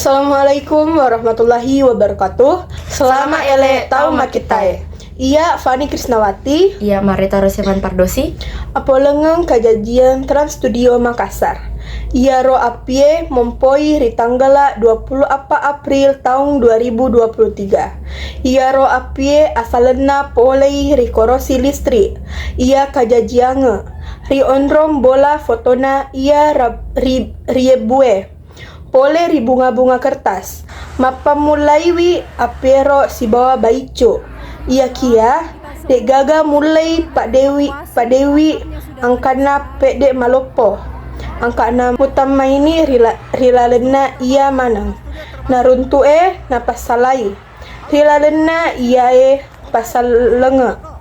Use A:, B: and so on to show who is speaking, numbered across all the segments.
A: Assalamualaikum warahmatullahi wabarakatuh. Selama ele tahu makitai. Ia Fani Krisnawati.
B: Ia Marita Rosevan Pardosi.
A: Apolengeng kajajian Trans Studio Makassar. Ia ro apie mempoi ri tanggal 24 April tahun 2023. Ia ro apie asalena polei ri korosi listrik. Ia kajajiange. Ri onrom bola fotona ia riebue. Pole ri bunga-bunga kertas. Mapamulaiwi apero si bawa baico. Ia kia dek gaga mulai Pak Dewi angkana pek dek malopo. Angkana utama ini rila lena ia manang. Naruntu na pasalai. Rila lena ia pasal lenga.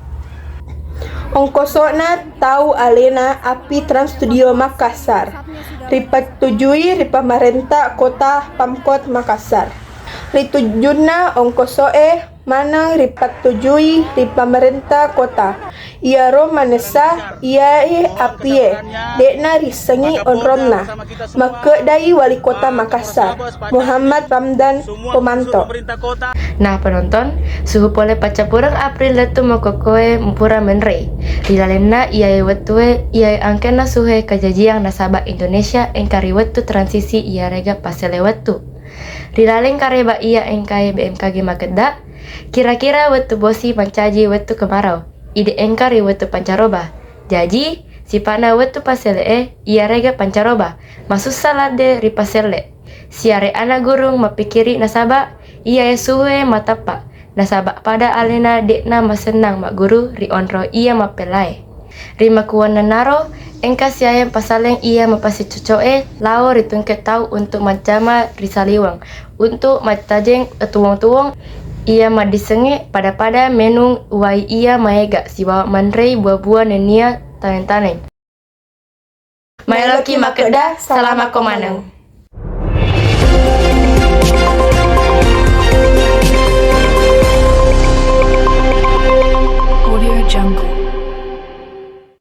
A: Ongkosona tahu alena api Trans Studio Makassar. Ripatujui ri pemerintah kota Pamkot Makassar. Ritujuna ongkosoe manang ripatujui ri pemerintah kota. Ia ro manesa ia apie dekna risengi onromna. Maka dai wali kota Makassar Muhammad Ramdan Pomanto.
B: Nah penonton, suhu pole pacapurang April letu mokokoe mpura menrei. Rilalena ia wetue ia angkena suhe kajajiang nasabah Indonesia engkari wetu transisi ia rega pasele wetu. Rilaleng kareba ia engkai BMKG Makedda. Kira-kira wetu bosi pancaji wetu kemarau. Ide engkari wetu pancaroba. Jadi sipana wetu pasele ia rega pancaroba. Masus salade ripasele. Siare anak gurung mapikiri nasabah ia suhe matapa. Nasabah pada alena dekna masenang mak guru ri onro ia mapelai. Rima kuana naro engka siayam pasaleng ia mapasi cocoe lao ritungke tau untuk macama risaliwang. Untuk matajeng tuwong-tuwong ia madisenge pada menung wai ia maega sibawa mandrei buah-buah nenia taneng-taneng. Mailoki Makedda, salama komanang.